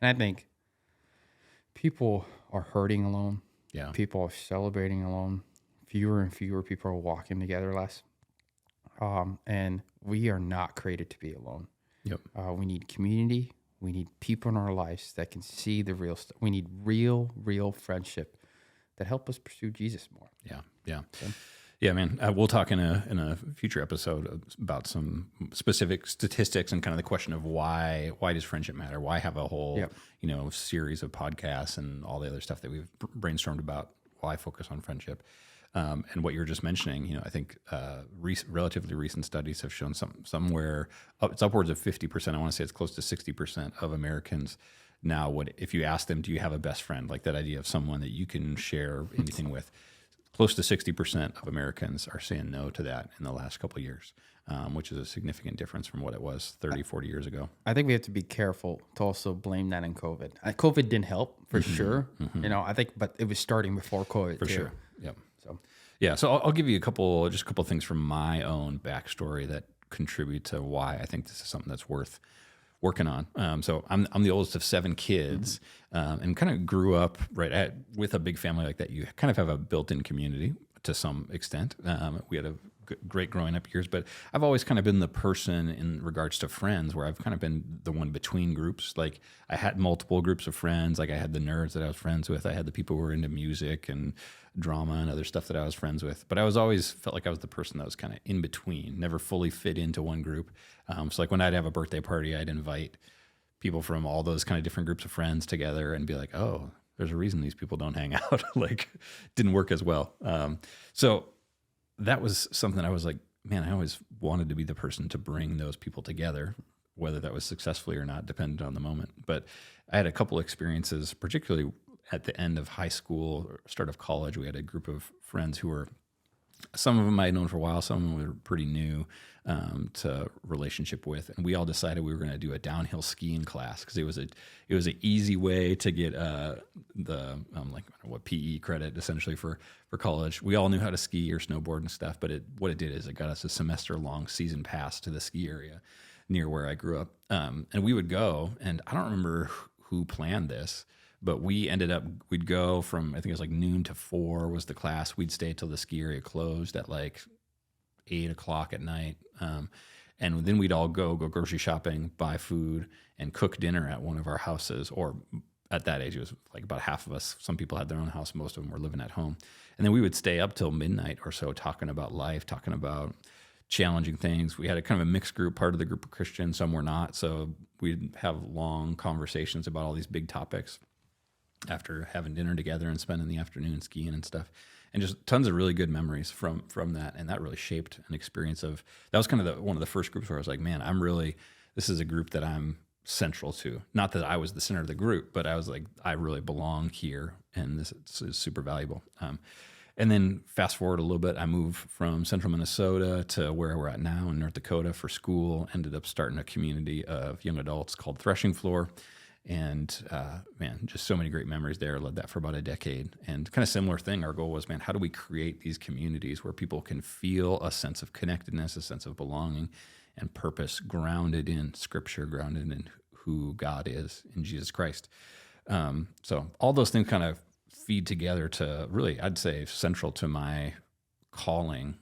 And I think people are hurting alone. Yeah. People are celebrating alone. Fewer and fewer people are walking together less. And we are not created to be alone. Yep. We need community. We need people in our lives that can see the real stuff. We need real friendship that help us pursue Jesus more. Yeah. Yeah. So, Yeah, man. We'll talk in a future episode about some specific statistics and kind of the question of why does friendship matter? Why have a whole Yep. series of podcasts and all the other stuff that we've brainstormed about? Why focus on friendship? And what you were just mentioning, I think relatively recent studies have shown somewhere it's upwards of 50%. I want to say it's close to 60% of Americans now would, if you ask them, do you have a best friend? Like that idea of someone that you can share anything with. Close to 60% of Americans are saying no to that in the last couple of years, which is a significant difference from what it was 30, 40 years ago. I think we have to be careful to also blame that in COVID. COVID didn't help for sure. I think, but it was starting before COVID For too. sure. Yep. So Yeah. So I'll give you a couple of things from my own backstory that contribute to why I think this is something that's worth working on. So I'm the oldest of 7 kids, and kind of grew up with a big family like that. You kind of have a built-in community to some extent. We had a great growing up years, but I've always kind of been the person in regards to friends where I've kind of been the one between groups. Like I had multiple groups of friends. Like I had the nerds that I was friends with. I had the people who were into music and drama and other stuff that I was friends with. But I was always felt like I was the person that was kind of in between, never fully fit into one group. So like when I'd have a birthday party, I'd invite people from all those kind of different groups of friends together and be like, oh, there's a reason these people don't hang out. Like didn't work as well. So that was something I was like, man, I always wanted to be the person to bring those people together, whether that was successfully or not, depended on the moment. But I had a couple experiences, particularly at the end of high school or start of college. We had a group of friends who were, some of them I had known for a while, some of them were pretty new to relationship with, and we all decided we were going to do a downhill skiing class because it was an easy way to get the PE credit essentially for college. We all knew how to ski or snowboard and stuff, but what it did is it got us a semester long season pass to the ski area near where I grew up, and we would go. And I don't remember who planned this, but we'd go from, I think it was like noon to 4 was the class. We'd stay till the ski area closed at like 8 o'clock at night. And then we'd all go grocery shopping, buy food, and cook dinner at one of our houses. Or at that age, it was like about half of us. Some people had their own house. Most of them were living at home. And then we would stay up till midnight or so talking about life, talking about challenging things. We had a kind of a mixed group. Part of the group were Christian, some were not. So we'd have long conversations about all these big topics after having dinner together and spending the afternoon skiing and stuff, and just tons of really good memories from that. And that really shaped an experience of, that was kind of one of the first groups where I was like, man, this is a group that I'm central to. Not that I was the center of the group, but I was like, I really belong here, and this is super valuable. And then fast forward a little bit, I moved from central Minnesota to where we're at now in North Dakota for school, ended up starting a community of young adults called Threshing Floor. And man, just so many great memories there. Led that for about a decade. And kind of similar thing, our goal was, man, how do we create these communities where people can feel a sense of connectedness, a sense of belonging and purpose, grounded in Scripture, grounded in who God is in Jesus Christ. So all those things kind of feed together to really, I'd say, central to my calling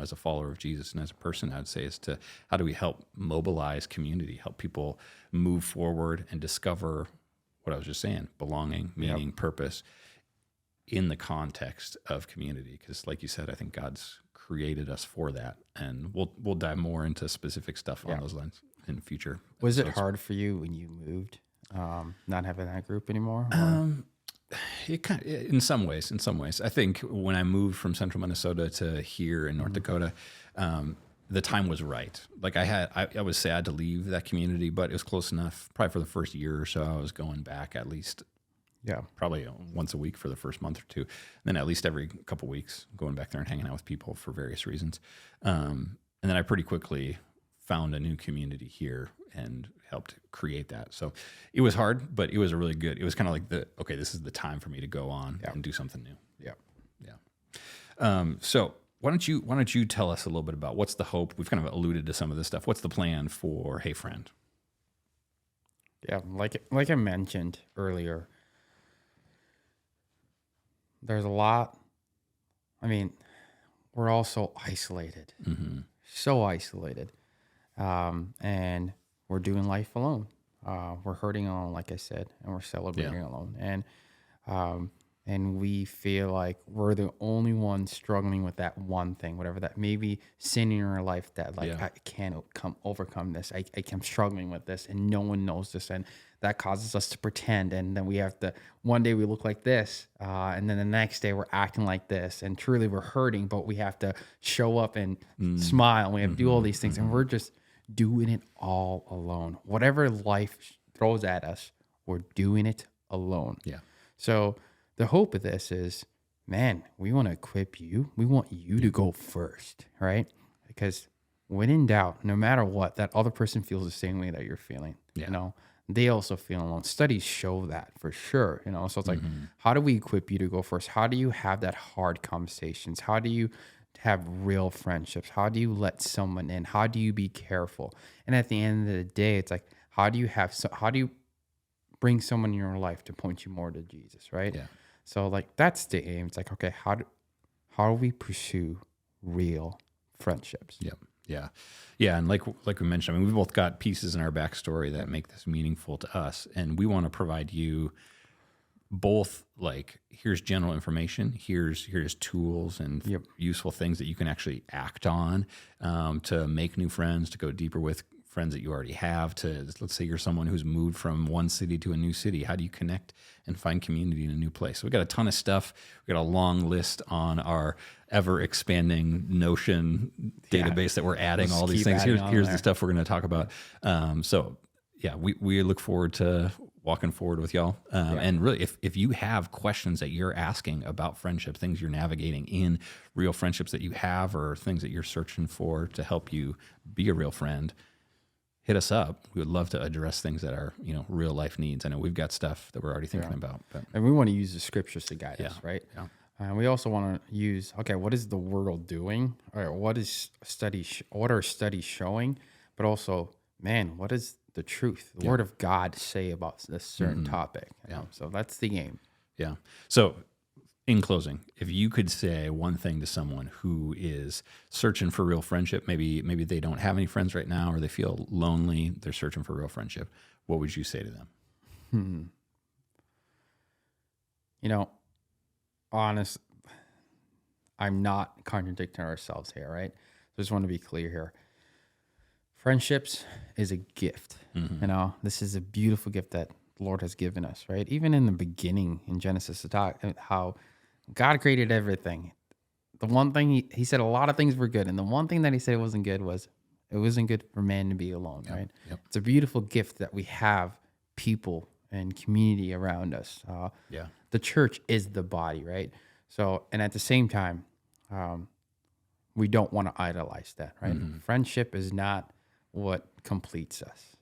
as a follower of Jesus and as a person, I'd say, is to how do we help mobilize community, help people move forward and discover what I was just saying, belonging, meaning, purpose in the context of community. Because like you said, I think God's created us for that. And we'll dive more into specific stuff on those lines in the future. Was it hard for you when you moved, not having that group anymore? It kind of, in some ways. I think when I moved from central Minnesota to here in North Dakota, the time was right. Like I was sad to leave that community, but it was close enough. Probably for the first year or so, I was going back at least, probably once a week for the first month or two. Then at least every couple weeks, going back there and hanging out with people for various reasons. And then I pretty quickly found a new community here and helped create that. So it was hard, but it was a really good, it was kind of like this is the time for me to go on and do something new. So why don't you tell us a little bit about what's the hope? We've kind of alluded to some of this stuff. What's the plan for Hey Friend? Yeah, like I mentioned earlier, there's a lot. I mean, we're all so isolated, so isolated, and we're doing life alone. We're hurting alone, like I said, and we're Yeah. celebrating alone, um, and we feel like we're the only ones struggling with that one thing, whatever that maybe sin in our life that like Yeah. I can't overcome this. I'm struggling with this, and no one knows this, and that causes us to pretend. And then we have to one day we look like this, and then the next day we're acting like this, and truly we're hurting, but we have to show up and smile. And we have to do all these things, and we're just doing it all alone. Whatever life throws at us, we're doing it alone. Yeah. So the hope of this is, man, we want to equip you. We want you to go first, right? Because when in doubt, no matter what, that other person feels the same way that you're feeling. Yeah. You know, they also feel alone. Studies show that for sure. You know, so it's like, how do we equip you to go first? How do you have that hard conversations? How do you have real friendships? How do you let someone in? How do you be careful? And at the end of the day, it's like, how do you bring someone in your life to point you more to Jesus, right? Yeah. So like that's the aim. It's like, okay, how do we pursue real friendships? Yep. Yeah. Yeah. And like we mentioned, I mean, we both got pieces in our backstory that make this meaningful to us. And we want to provide you both like, here's general information, here's tools and Yep. useful things that you can actually act on, to make new friends, to go deeper with friends that you already have, to, let's say you're someone who's moved from one city to a new city. How do you connect and find community in a new place? So we got a ton of stuff. We got a long list on our ever expanding Notion database that we're adding Let's all these keep things. adding Here's on the stuff we're going to talk about. So yeah, we look forward to walking forward with y'all. And really, if you have questions that you're asking about friendship, things you're navigating in real friendships that you have, or things that you're searching for to help you be a real friend, hit us up. We would love to address things that are, real life needs. I know we've got stuff that we're already thinking about, but And we want to use the scriptures to guide us, right? Yeah. And we also want to use, okay, what is the world doing? Or what are studies showing? But also, man, what is the truth, the word of God say about this certain topic? You know? So that's the game. Yeah. So in closing, if you could say one thing to someone who is searching for real friendship, maybe they don't have any friends right now, or they feel lonely, they're searching for real friendship, what would you say to them? Honest, I'm not contradicting ourselves here, right? So I just want to be clear here. Friendships is a gift. This is a beautiful gift that the Lord has given us, right? Even in the beginning in Genesis, to talk how God created everything. The one thing he said a lot of things were good, and the one thing that he said wasn't good was it wasn't good for man to be alone, right? Yep. It's a beautiful gift that we have people and community around us. The church is the body, right? So, and at the same time, we don't want to idolize that, right? Friendship is not what completes us.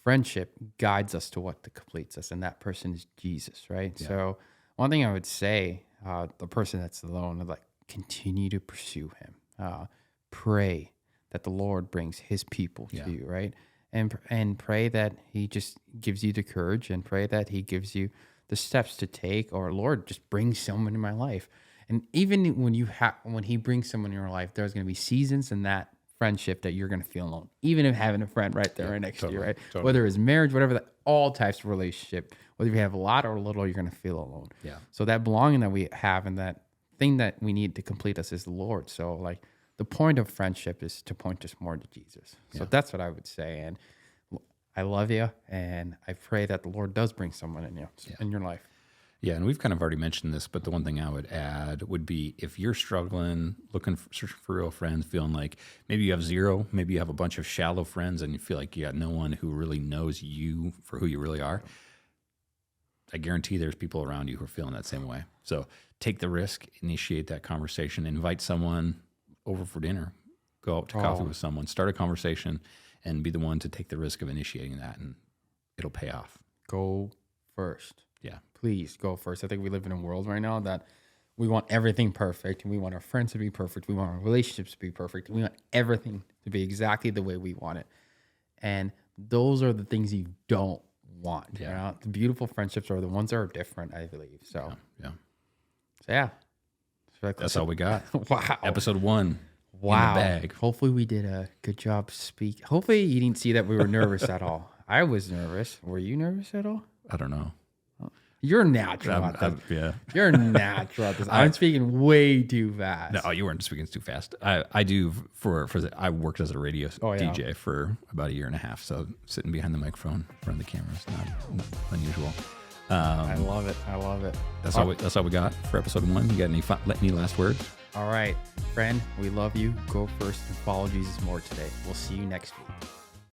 Friendship guides us to what completes us, and that person is Jesus, right? Yeah. So, one thing I would say, the person that's alone, like continue to pursue him. Pray that the Lord brings his people to you, right? And pray that he just gives you the courage, and pray that he gives you the steps to take, or Lord, just bring someone in my life. And even when he brings someone in your life, there's going to be seasons in that friendship that you're going to feel alone, even if having a friend right there right next to you, right? Totally. Whether it's marriage, whatever, all types of relationship, whether you have a lot or a little, you're going to feel alone. Yeah. So that belonging that we have and that thing that we need to complete us is the Lord. So like the point of friendship is to point us more to Jesus. So that's what I would say. And I love you, and I pray that the Lord does bring someone in your life. Yeah, and we've kind of already mentioned this, but the one thing I would add would be if you're struggling, searching for real friends, feeling like maybe you have zero, maybe you have a bunch of shallow friends, and you feel like you got no one who really knows you for who you really are, I guarantee there's people around you who are feeling that same way. So take the risk, initiate that conversation, invite someone over for dinner, go out to coffee with someone, start a conversation, and be the one to take the risk of initiating that, and it'll pay off. Go first. Yeah. Please go first. I think we live in a world right now that we want everything perfect, and we want our friends to be perfect. We want our relationships to be perfect. We want everything to be exactly the way we want it. And those are the things you don't want. Yeah. You know? The beautiful friendships are the ones that are different, I believe. So, Yeah. so yeah. That's all we got. Wow. Episode 1. Wow. In the bag. Hopefully we did a good job speak. Hopefully you didn't see that we were nervous at all. I was nervous. Were you nervous at all? I don't know. You're natural at this. Yeah. You're natural at this. I'm speaking way too fast. No, you weren't speaking too fast. I do I worked as a radio DJ for about a year and a half. So sitting behind the microphone in front of the camera is not unusual. I love it. I love it. That's all we got for episode 1. You got any last words? All right, friend, we love you. Go first and follow Jesus more today. We'll see you next week.